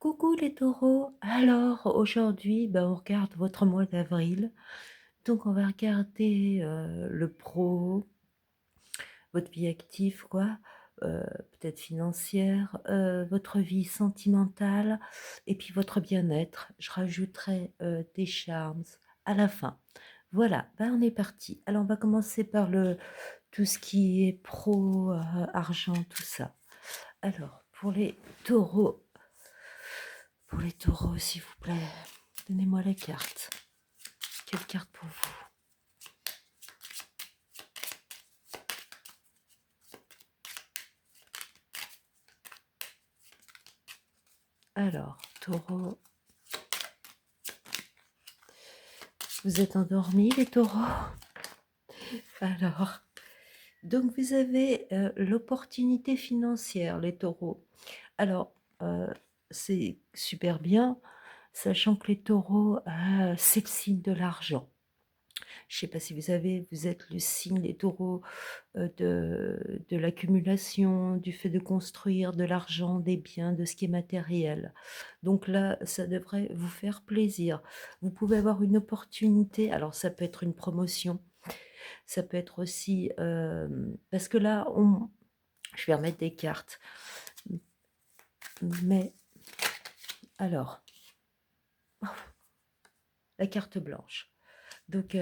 Coucou les taureaux, alors aujourd'hui on regarde votre mois d'avril, donc on va regarder le pro, votre vie active quoi, peut-être financière, votre vie sentimentale et puis votre bien-être. Je rajouterai des charms à la fin. Voilà, on est parti. Alors on va commencer par tout ce qui est pro, argent, tout ça. Alors pour les taureaux, s'il vous plaît, donnez-moi les cartes. Quelle carte pour vous? Alors, taureau, vous êtes endormis, les taureaux? Alors, donc vous avez l'opportunité financière, les taureaux. Alors, c'est super bien, sachant que les taureaux, c'est le signe de l'argent. Je ne sais pas si vous êtes le signe des taureaux de l'accumulation, du fait de construire, de l'argent, des biens, de ce qui est matériel. Donc là, ça devrait vous faire plaisir. Vous pouvez avoir une opportunité, alors ça peut être une promotion, ça peut être aussi, parce que là, je vais remettre des cartes, mais alors, la carte blanche. Donc,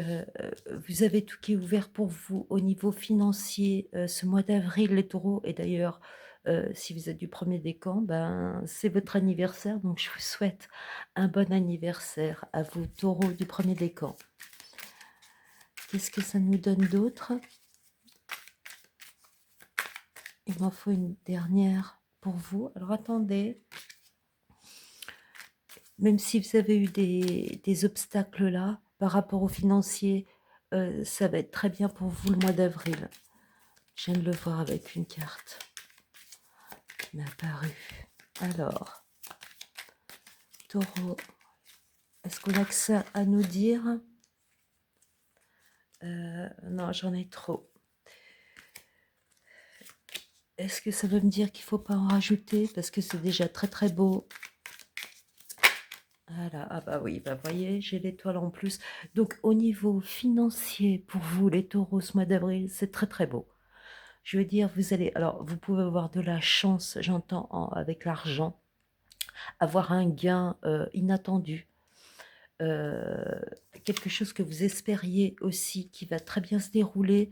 vous avez tout qui est ouvert pour vous au niveau financier, ce mois d'avril, les taureaux. Et d'ailleurs, si vous êtes du premier décan, c'est votre anniversaire, donc je vous souhaite un bon anniversaire à vous, taureaux du premier décan. Qu'est-ce que ça nous donne d'autre? Il m'en faut une dernière pour vous. Alors attendez, même si vous avez eu des obstacles là, par rapport au financier, ça va être très bien pour vous le mois d'avril. Je viens de le voir avec une carte qui m'est apparue. Alors, taureau, est-ce qu'on a que ça à nous dire? Non, j'en ai trop. Est-ce que ça veut me dire qu'il ne faut pas en rajouter? Parce que c'est déjà très très beau. Voilà, ah bah oui, voyez, j'ai l'étoile en plus. Donc au niveau financier, pour vous les taureaux, ce mois d'avril, c'est très très beau. Je veux dire, alors vous pouvez avoir de la chance, j'entends, avec l'argent, avoir un gain inattendu. euh, Quelque chose que vous espériez aussi, qui va très bien se dérouler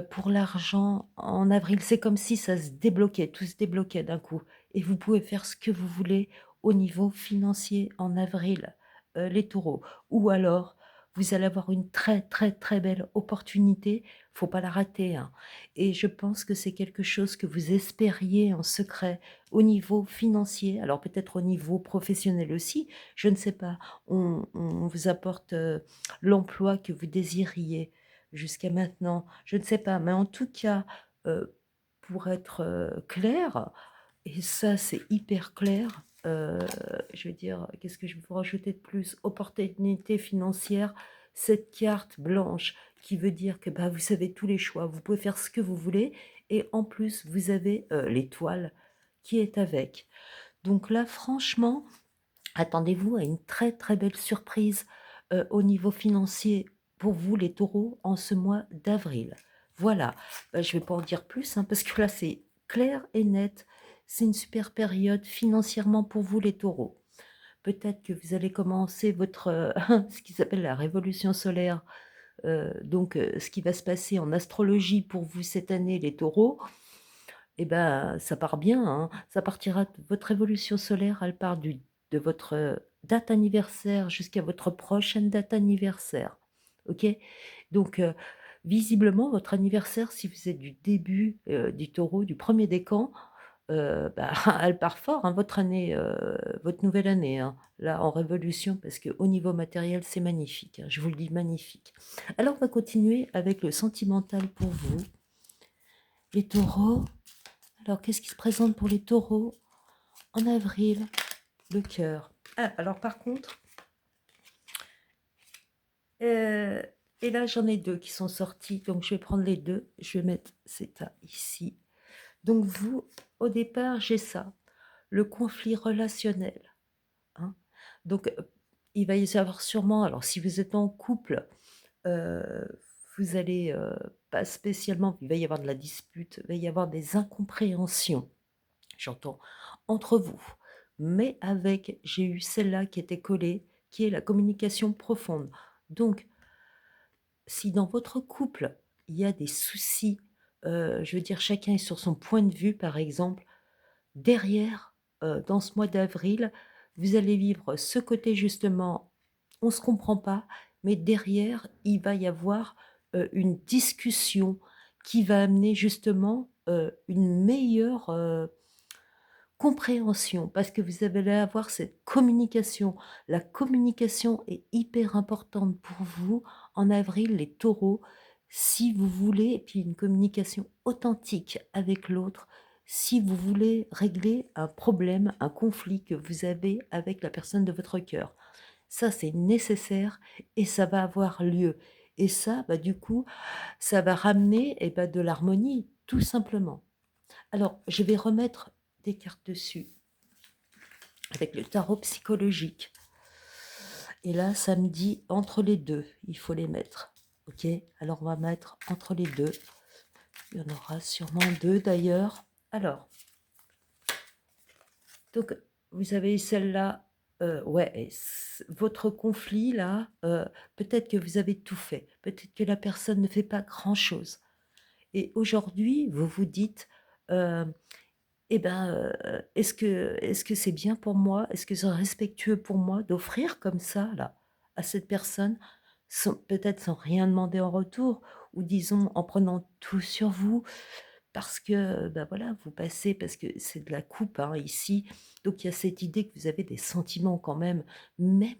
pour l'argent en avril. C'est comme si ça se débloquait, tout se débloquait d'un coup. Et vous pouvez faire ce que vous voulez au niveau financier en avril, les taureaux. Ou alors, vous allez avoir une très très très belle opportunité, faut pas la rater, hein. Et je pense que c'est quelque chose que vous espériez en secret au niveau financier, alors peut-être au niveau professionnel aussi, je ne sais pas. On vous apporte l'emploi que vous désiriez jusqu'à maintenant. Je ne sais pas, mais en tout cas, pour être clair, et ça c'est hyper clair, je veux dire, qu'est-ce que je vais vous rajouter de plus? Opportunité financière, cette carte blanche qui veut dire que vous avez tous les choix, vous pouvez faire ce que vous voulez et en plus vous avez l'étoile qui est avec. Donc là, franchement, attendez-vous à une très, très belle surprise, au niveau financier pour vous les taureaux en ce mois d'avril. Voilà, je ne vais pas en dire plus, hein, parce que là c'est clair et net. C'est une super période financièrement pour vous les taureaux. Peut-être que vous allez commencer votre, ce qui s'appelle la révolution solaire, donc ce qui va se passer en astrologie pour vous cette année les taureaux. Et ça part bien, hein. Ça partira votre révolution solaire, elle part de votre, date anniversaire jusqu'à votre prochaine date anniversaire. OK? Donc, visiblement, votre anniversaire, si vous êtes du début, du Taureau, du premier décan, elle part fort, hein, votre année, votre nouvelle année, hein, là, en révolution, parce qu'au niveau matériel, c'est magnifique, hein, je vous le dis, magnifique. Alors, on va continuer avec le sentimental pour vous, les Taureaux. Alors, qu'est-ce qui se présente pour les taureaux en avril? Le cœur. Ah, alors par contre, euh, et là j'en ai deux qui sont sortis, donc je vais prendre les deux. Je vais mettre ça ici. Donc vous, au départ, j'ai ça, le conflit relationnel. hein. Donc, il va y avoir sûrement alors si vous êtes en couple, heu, vous allez, pas spécialement il va y avoir de la dispute, il va y avoir des incompréhensions, j'entends, entre vous. Mais avec j'ai eu celle-là qui était collée, qui est la communication profonde. Donc si dans votre couple, il y a des soucis, je veux dire chacun est sur son point de vue par exemple, derrière, dans ce mois d'avril, vous allez vivre ce côté justement, on ne se comprend pas, mais derrière, il va y avoir, une discussion qui va amener justement, une meilleure, compréhension, parce que vous allez avoir cette communication. La communication est hyper importante pour vous en avril, les taureaux, si vous voulez, et puis une communication authentique avec l'autre, si vous voulez régler un problème, un conflit que vous avez avec la personne de votre cœur. Ça, c'est nécessaire et ça va avoir lieu. Et ça, bah, du coup, ça va ramener de l'harmonie, tout simplement. Alors, je vais remettre des cartes dessus avec le tarot psychologique. Et là, ça me dit entre les deux, il faut les mettre. Ok? Alors, on va mettre entre les deux. Il y en aura sûrement deux d'ailleurs. Alors, donc, vous avez celle-là. Ouais, et votre conflit là, peut-être que vous avez tout fait. Peut-être que la personne ne fait pas grand-chose. Et aujourd'hui, vous vous dites, eh ben, est-ce que c'est bien pour moi? Est-ce que c'est respectueux pour moi d'offrir comme ça, là, à cette personne, sans peut-être sans rien demander en retour ou disons en prenant tout sur vous? Parce que, bah, voilà, vous passez parce que c'est de la coupe, hein, ici, donc il y a cette idée que vous avez des sentiments quand même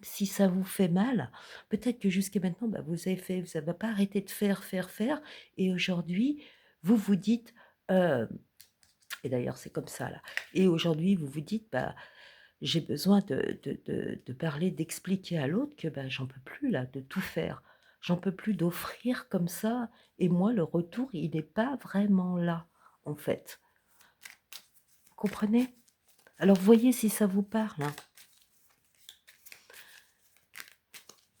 si ça vous fait mal. Peut-être que jusqu'à maintenant, bah, vous avez pas arrêté de faire, faire, faire et aujourd'hui, vous vous dites, et d'ailleurs, c'est comme ça là. Et aujourd'hui, vous vous dites: «Bah, j'ai besoin de parler, d'expliquer à l'autre que, bah, j'en peux plus là de tout faire. J'en peux plus d'offrir comme ça et moi le retour, il n'est pas vraiment là, en fait». Vous comprenez? Alors voyez si ça vous parle, hein.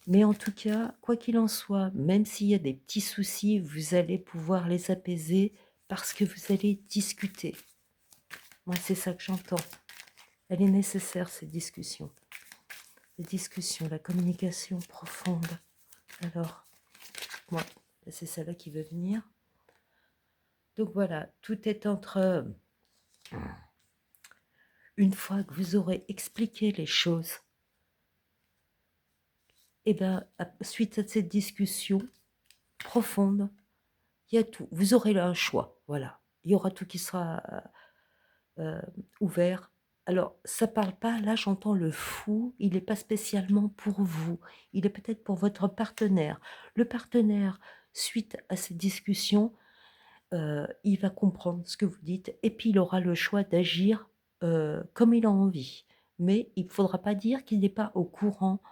Mais en tout cas, quoi qu'il en soit, même s'il y a des petits soucis, vous allez pouvoir les apaiser parce que vous allez discuter. Moi, c'est ça que j'entends. Elle est nécessaire cette discussion. Les discussions, la communication profonde. Alors, moi, c'est celle-là qui veut venir. Donc voilà, tout est entre... Une fois que vous aurez expliqué les choses, et ben, suite à cette discussion profonde, il y a tout. Vous aurez là un choix, voilà. Il y aura tout qui sera euh, ouvert. Alors, ça parle pas, là j'entends le fou, il n'est pas spécialement pour vous, il est peut-être pour votre partenaire. Le partenaire, suite à cette discussion, il va comprendre ce que vous dites et puis il aura le choix d'agir, comme il a envie. Mais il ne faudra pas dire qu'il n'est pas au courant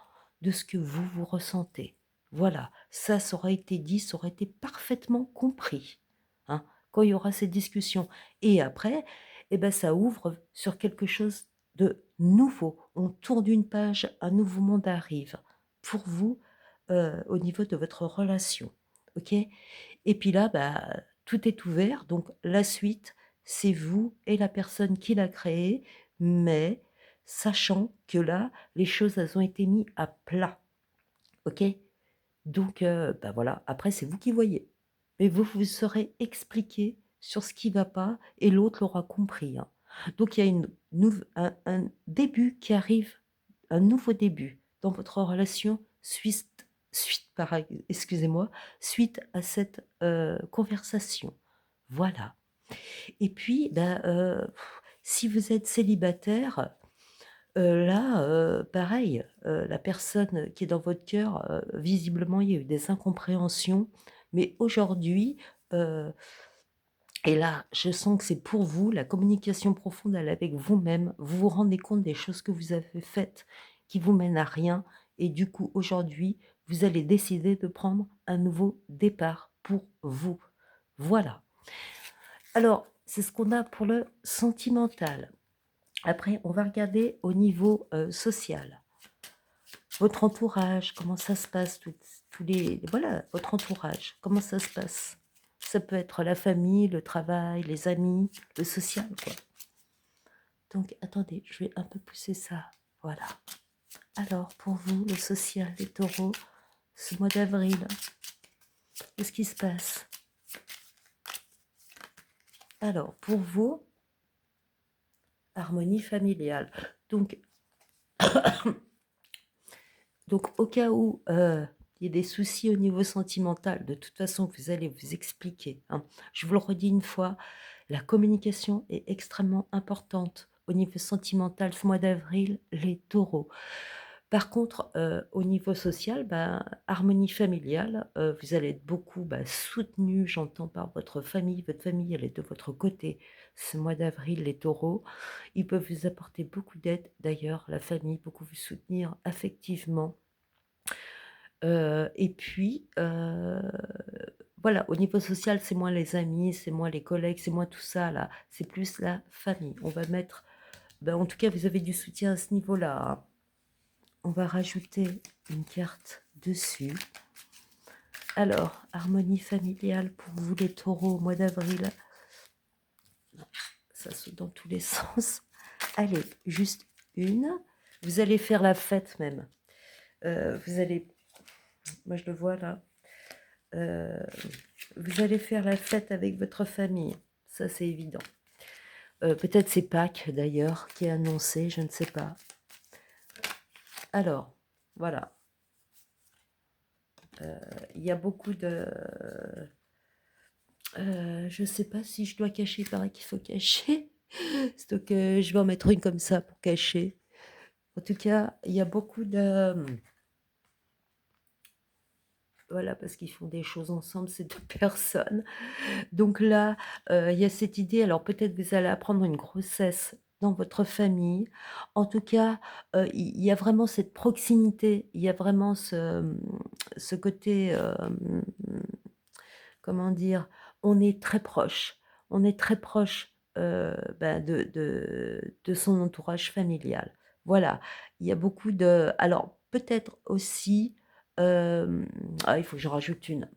de ce que vous, vous ressentez. Voilà, ça aurait été dit, ça aurait été parfaitement compris, hein, quand il y aura cette discussion. Et après, eh ben, ça ouvre sur quelque chose de nouveau. On tourne une page, un nouveau monde arrive pour vous, au niveau de votre relation. OK? Et puis là, bah, tout est ouvert, donc la suite, c'est vous et la personne qui l'a créé, mais sachant que là, les choses, elles ont été mises à plat, OK? Donc bah, voilà, après c'est vous qui voyez. Mais vous vous serez expliqué sur ce qui ne va pas et l'autre l'aura compris, hein. Donc il y a un début qui arrive, un nouveau début dans votre relation excusez-moi, suite à cette, conversation. Voilà. Et puis, bah, si vous êtes célibataire, là, pareil, la personne qui est dans votre cœur, visiblement, il y a eu des incompréhensions, mais aujourd'hui, heu et là, je sens que c'est pour vous, la communication profonde, elle est avec vous-même. Vous vous rendez compte des choses que vous avez faites qui vous mènent à rien et du coup, aujourd'hui, vous allez décider de prendre un nouveau départ pour vous. Voilà. Alors, c'est ce qu'on a pour le sentimental. Après, on va regarder au niveau social. Votre entourage, comment ça se passe, tous les... Voilà, votre entourage, comment ça se passe. Ça peut être la famille, le travail, les amis, le social, quoi. Donc, attendez, je vais un peu pousser ça. Voilà. Alors, pour vous, le social, les taureaux, ce mois d'avril, qu'est-ce qui se passe? Alors, pour vous, harmonie familiale. Donc, au cas où il y a des soucis au niveau sentimental, de toute façon, vous allez vous expliquer, hein. Je vous le redis une fois, la communication est extrêmement importante au niveau sentimental ce mois d'avril, les taureaux. Par contre, au niveau social, ben, harmonie familiale, vous allez être beaucoup soutenu, j'entends, par votre famille. Votre famille, elle est de votre côté ce mois d'avril, les taureaux. Ils peuvent vous apporter beaucoup d'aide, d'ailleurs, la famille, beaucoup vous soutenir affectivement. Et puis, voilà, au niveau social, c'est moins les amis, c'est moins les collègues, c'est moins tout ça là, c'est plus la famille. On va mettre, en tout cas, vous avez du soutien à ce niveau-là, hein. On va rajouter une carte dessus. Alors, harmonie familiale pour vous les taureaux au mois d'avril. Ça saute dans tous les sens. Allez, juste une. Vous allez faire la fête même. Vous allez, moi je le vois là, vous allez faire la fête avec votre famille. Ça, c'est évident. Peut-être c'est Pâques d'ailleurs qui est annoncé, je ne sais pas. Alors, voilà. Il y a beaucoup de... je ne sais pas si je dois cacher, il paraît qu'il faut cacher. Donc, je vais en mettre une comme ça pour cacher. En tout cas, il y a beaucoup de... Voilà, parce qu'ils font des choses ensemble, ces deux personnes. Donc là, il y a cette idée, alors peut-être vous allez apprendre une grossesse dans votre famille. En tout cas, il y a vraiment cette proximité, il y a vraiment ce côté, comment dire? On est très proche. On est très proche, de son entourage familial. Voilà, il y a beaucoup de alors peut-être aussi, il faut que j'en rajoute une.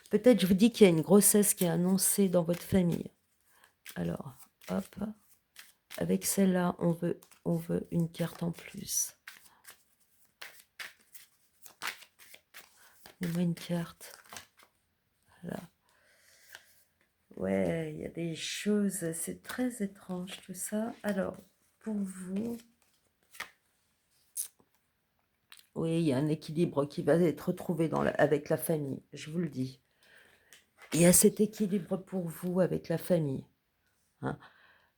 Peut-être, je vous dis qu'il y a une grossesse qui est annoncée dans votre famille. Alors, hop, avec celle-là, on veut une carte en plus. Donnez-moi une carte. Voilà. Ouais, il y a des choses, c'est très étrange tout ça. Alors, pour vous, oui, il y a un équilibre qui va être retrouvé avec la famille, je vous le dis. Il y a cet équilibre pour vous avec la famille, hein.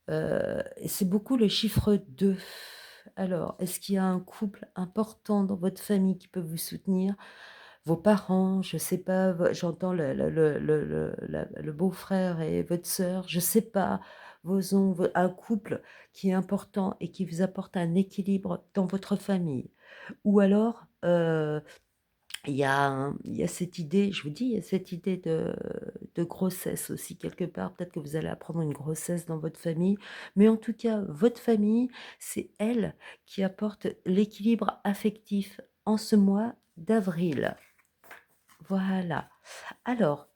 Et c'est beaucoup le chiffre 2. Alors, est-ce qu'il y a un couple important dans votre famille qui peut vous soutenir? Vos parents, je ne sais pas, j'entends le beau-frère et votre sœur, je ne sais pas, vos oncles, un couple qui est important et qui vous apporte un équilibre dans votre famille. Ou alors, il y a cette idée, je vous dis, il y a cette idée de grossesse aussi quelque part. Peut-être que vous allez apprendre une grossesse dans votre famille, mais en tout cas, votre famille, c'est elle qui apporte l'équilibre affectif en ce mois d'avril. Voilà. Alors,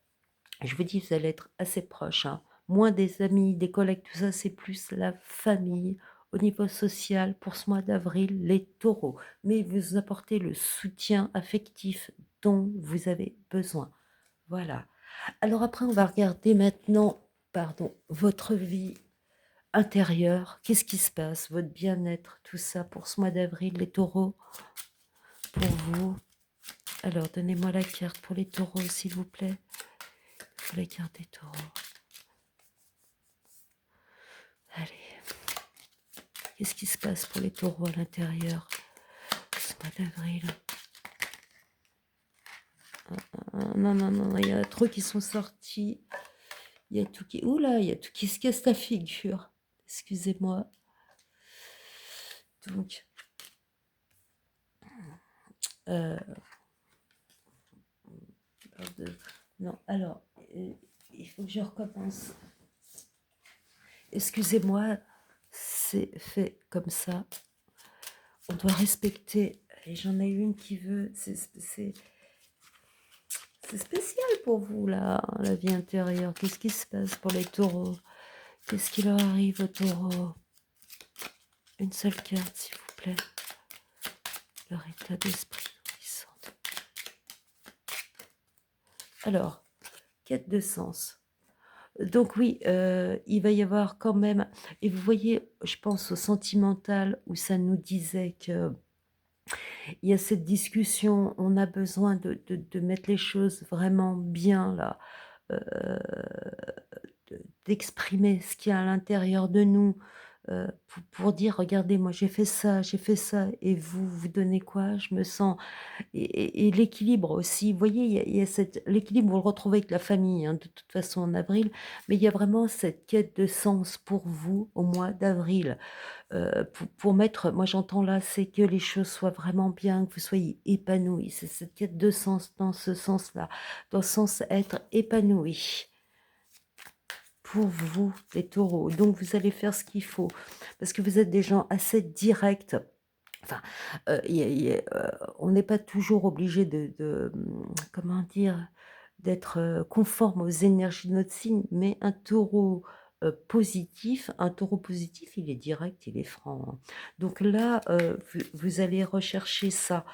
je vous dis, vous allez être assez proches, hein. Moins des amis, des collègues, tout ça, c'est plus la famille. Au niveau social, pour ce mois d'avril, les taureaux. Mais vous apportez le soutien affectif dont vous avez besoin. Voilà. Alors après, on va regarder maintenant, pardon, votre vie intérieure. Qu'est-ce qui se passe? Votre bien-être, tout ça pour ce mois d'avril, les taureaux, pour vous. Alors, donnez-moi la carte pour les taureaux, s'il vous plaît. La carte des taureaux. Allez. Qu'est-ce qui se passe pour les taureaux à l'intérieur ce mois d'avril? Non, non, non, il y a trop qui sont sortis. Il y a tout qui... Oula, il y a tout qui se casse la figure. Excusez-moi. Donc, euh, non, alors, il faut que je recommence. Excusez-moi, c'est fait comme ça. On doit respecter. Et j'en ai une qui veut. C'est spécial pour vous, là, la vie intérieure. Qu'est-ce qui se passe pour les taureaux? Qu'est-ce qui leur arrive aux taureaux? Une seule carte, s'il vous plaît. Leur état d'esprit. Ils sentent. Alors, quête de sens. Donc oui, il va y avoir quand même, et vous voyez, je pense au sentimental où ça nous disait que il y a cette discussion, on a besoin de mettre les choses vraiment bien là, heu, d'exprimer ce qu'il y a à l'intérieur de nous, pour dire: «Regardez, moi j'ai fait ça et vous, vous donnez quoi?» Je me sens, et l'équilibre aussi, vous voyez, il y a cette l'équilibre, vous le retrouvez avec la famille, hein, de toute façon en avril, mais il y a vraiment cette quête de sens pour vous au mois d'avril, pour mettre, moi j'entends là, c'est que les choses soient vraiment bien, que vous soyez épanouis. C'est cette quête de sens dans ce sens-là, dans le sens être épanoui pour vous, les taureaux. Donc vous allez faire ce qu'il faut, parce que vous êtes des gens assez directs. Enfin, on n'est pas toujours obligé comment dire? D'être, conforme aux énergies de notre signe, mais un taureau positif, il est direct, il est franc, hein. Donc là, vous allez rechercher ça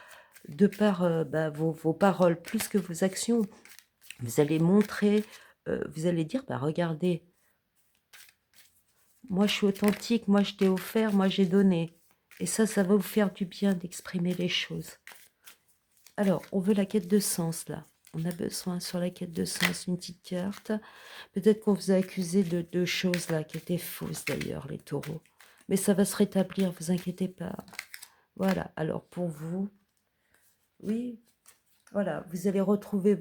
de par, bah, vos paroles plus que vos actions. Vous allez montrer, vous allez dire: «Bah, regardez, moi je suis authentique, moi je t'ai offert, moi j'ai donné», et ça va vous faire du bien d'exprimer les choses. Alors, on veut la quête de sens là. On a besoin sur la quête de sens une petite carte. Peut-être qu'on vous a accusé de choses là qui étaient fausses d'ailleurs, les taureaux. Mais ça va se rétablir, vous inquiétez pas. Voilà, alors pour vous, oui, voilà, vous allez retrouver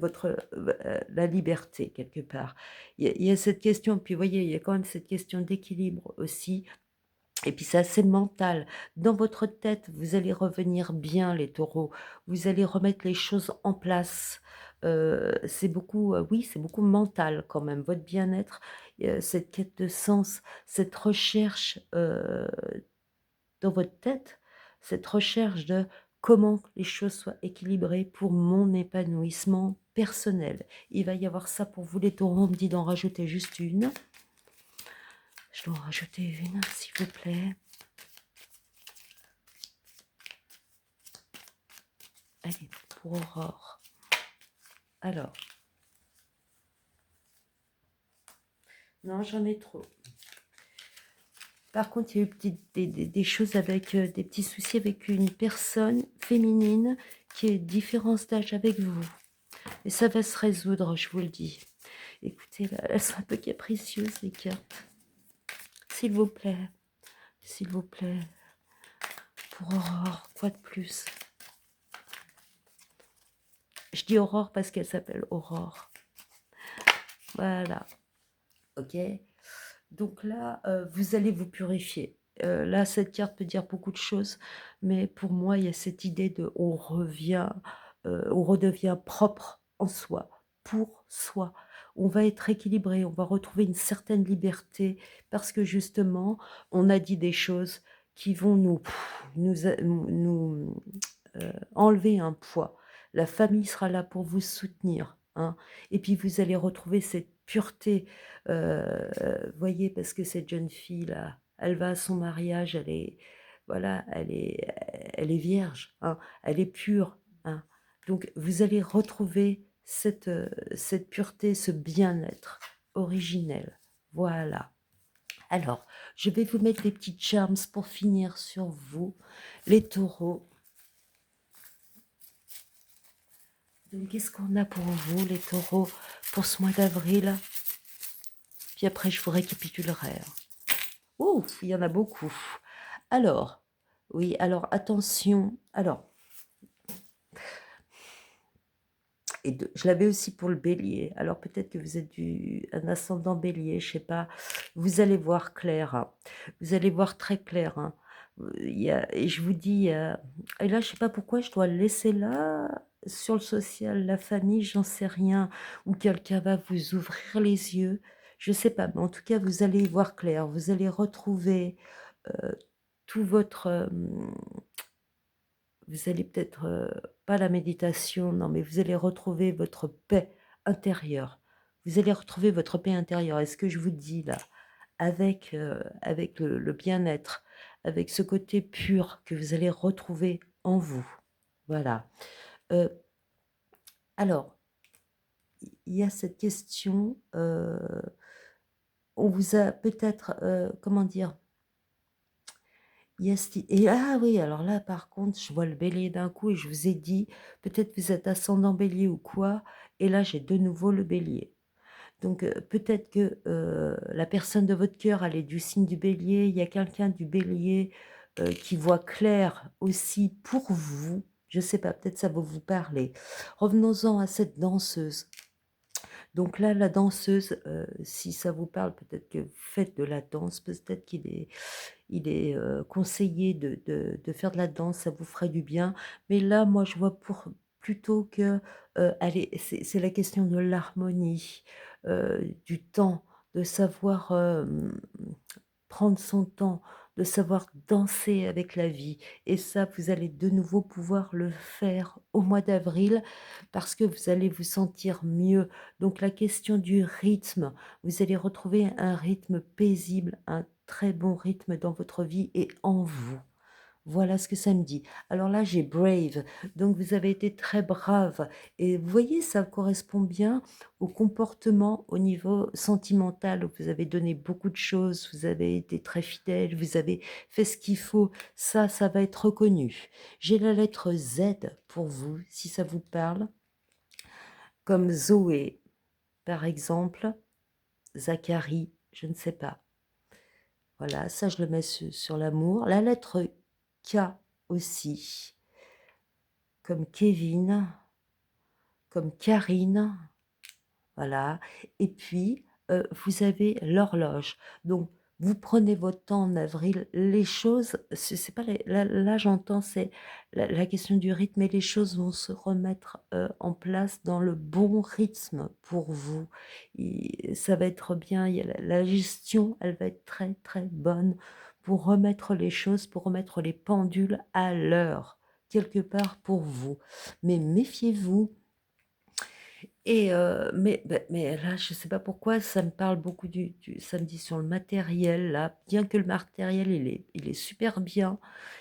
la liberté quelque part. Il y a cette question, puis vous voyez, il y a quand même cette question d'équilibre aussi. Et puis c'est assez mental. Dans votre tête, vous allez revenir bien les taureaux. Vous allez remettre les choses en place. C'est beaucoup, oui, c'est beaucoup mental quand même. Votre bien-être, cette quête de sens, cette recherche, dans votre tête, cette recherche de comment que les choses soient équilibrées pour mon épanouissement personnel. Il va y avoir ça pour vous les taureaux. On me dit d'en rajouter juste une. Je dois en rajouter une, s'il vous plaît. Allez, pour Aurore. Alors, non, j'en ai trop. Par contre, il y a eu des choses avec, des petits soucis avec une personne féminine qui est différence d'âge avec vous. Et ça va se résoudre, je vous le dis. Écoutez, là, elles sont un peu capricieuses, les cartes. S'il vous plaît, s'il vous plaît, pour Aurore, quoi de plus? Je dis Aurore parce qu'elle s'appelle Aurore. Voilà, ok. Donc là, vous allez vous purifier. Là, cette carte peut dire beaucoup de choses, mais pour moi, il y a cette idée de on redevient propre en soi, pour soi. On va être équilibré, on va retrouver une certaine liberté parce que justement, on a dit des choses qui vont enlever un poids. La famille sera là pour vous soutenir, hein, et puis vous allez retrouver cette pureté, voyez, parce que cette jeune fille-là, elle va à son mariage, elle est, voilà, elle est vierge, hein, elle est pure, hein. Donc vous allez retrouver cette pureté, ce bien-être originel. Voilà. Alors, je vais vous mettre des petits charms pour finir sur vous, les taureaux. Donc, qu'est-ce qu'on a pour vous, les taureaux, pour ce mois d'avril? Puis après, je vous récapitulerai. Ouf, il y en a beaucoup. Alors, oui, alors attention. Alors, je l'avais aussi pour le bélier. Alors, peut-être que vous êtes un ascendant bélier, je sais pas. Vous allez voir clair, hein. Vous allez voir très clair, hein. Et je vous dis, et là, je sais pas pourquoi je dois le laisser là, sur le social, la famille, j'en sais rien, ou quelqu'un va vous ouvrir les yeux. Je sais pas, mais en tout cas, vous allez y voir clair. Vous allez retrouver, heu, tout votre, vous allez peut-être, pas la méditation, non, mais vous allez retrouver votre paix intérieure. Vous allez retrouver votre paix intérieure et ce que je vous dis là, avec le bien-être, avec ce côté pur que vous allez retrouver en vous. Voilà. Heu, alors, il y a cette question, on vous a peut-être, comment dire? Il y a cette et ah oui, alors là, par contre, je vois le bélier d'un coup et je vous ai dit, peut-être vous êtes ascendant bélier ou quoi et là, j'ai de nouveau le bélier. Donc, peut-être que, la personne de votre cœur, elle est du signe du bélier. Il y a quelqu'un du bélier, qui voit clair aussi pour vous. Je sais pas, peut-être ça va vous parler. Revenons-en à cette danseuse. Donc là, la danseuse, si ça vous parle, peut-être que vous faites de la danse, peut-être qu'il est, conseillé de faire de la danse, ça vous ferait du bien. Mais là, moi, je vois plutôt que, allez, c'est la question de l'harmonie, du temps, de savoir, prendre son temps, de savoir danser avec la vie et ça, vous allez de nouveau pouvoir le faire au mois d'avril parce que vous allez vous sentir mieux. Donc la question du rythme, vous allez retrouver un rythme paisible, un très bon rythme dans votre vie et en vous. Voilà ce que ça me dit. Alors là, j'ai brave, donc vous avez été très brave et vous voyez, ça correspond bien au comportement au niveau sentimental où vous avez donné beaucoup de choses, vous avez été très fidèle, vous avez fait ce qu'il faut. Ça va être reconnu. J'ai la lettre Z pour vous, si ça vous parle, comme Zoé, par exemple, Zacharie, je ne sais pas. Voilà, ça je le mets sur l'amour. La lettre K aussi. Comme Kevin, comme Karine, voilà et puis, vous avez l'horloge. Donc vous prenez votre temps en avril, les choses, c'est pas les là j'entends, c'est la question du rythme et les choses vont se remettre, en place dans le bon rythme pour vous. Et ça va être bien, il y a la gestion, elle va être très, très bonne pour remettre les choses, pour remettre les pendules à l'heure, quelque part pour vous. Mais méfiez-vous et mais là, je ne sais pas pourquoi ça me parle beaucoup du ça me dit sur le matériel là, bien que le matériel il est super bien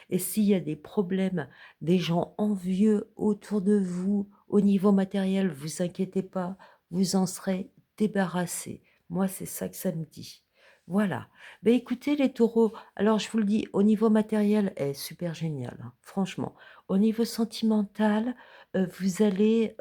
et s'il y a des problèmes, des gens envieux autour de vous au niveau matériel, vous inquiétez pas, vous en serez débarrassés. Moi, c'est ça que ça me dit. Voilà. Ben écoutez les taureaux, alors je vous le dis, au niveau matériel, est super génial, hein, franchement. Au niveau sentimental, vous allez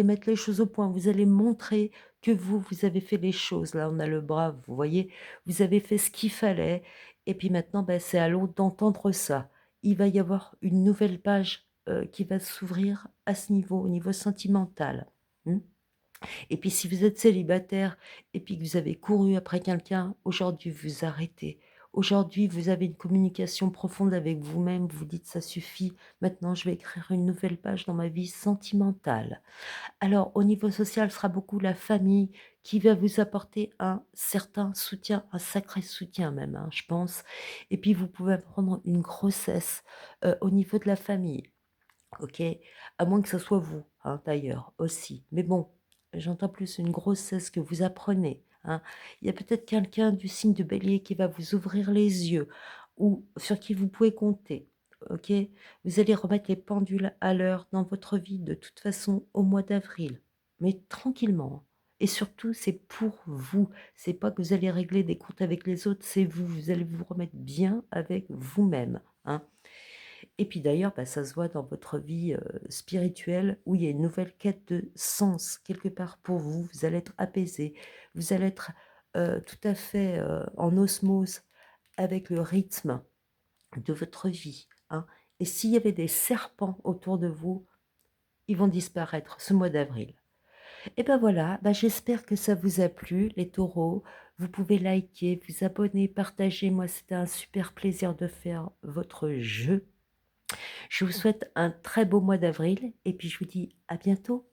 mettre les choses au point, vous allez montrer que vous avez fait les choses. Là, on a le bras, vous voyez? Vous avez fait ce qu'il fallait et puis maintenant, bah, c'est à l'autre d'entendre ça. Il va y avoir une nouvelle page, qui va s'ouvrir à ce niveau, au niveau sentimental. Mmh. Et puis si vous êtes célibataire et puis que vous avez couru après quelqu'un, aujourd'hui vous arrêtez. Aujourd'hui, vous avez une communication profonde avec vous-même, vous dites: «Ça suffit, maintenant je vais écrire une nouvelle page dans ma vie sentimentale». Alors, au niveau social, ce sera beaucoup la famille qui va vous apporter un certain soutien, un sacré soutien même, hein, je pense. Et puis, vous pouvez prendre une grossesse au niveau de la famille, ok? À moins que ce soit vous, hein, d'ailleurs, aussi. Mais bon, j'entends plus une grossesse que vous apprenez, hein. Il y a peut-être quelqu'un du signe de Bélier qui va vous ouvrir les yeux ou sur qui vous pouvez compter. OK? Vous allez remettre les pendules à l'heure dans votre vie de toute façon au mois d'avril, mais tranquillement, hein. Et surtout, c'est pour vous. C'est pas que vous allez régler des comptes avec les autres, c'est vous. Vous allez vous remettre bien avec vous-même, hein. Et puis d'ailleurs, bah, ça se voit dans votre vie, spirituelle où il y a une nouvelle quête de sens quelque part pour vous. Vous allez être apaisé, vous allez être, tout à fait, en osmose avec le rythme de votre vie, hein. Et s'il y avait des serpents autour de vous, ils vont disparaître ce mois d'avril. Et ben voilà, bah, j'espère que ça vous a plu les taureaux. Vous pouvez liker, vous abonner, partager. Moi, c'était un super plaisir de faire votre jeu. Je vous souhaite un très beau mois d'avril et puis je vous dis à bientôt.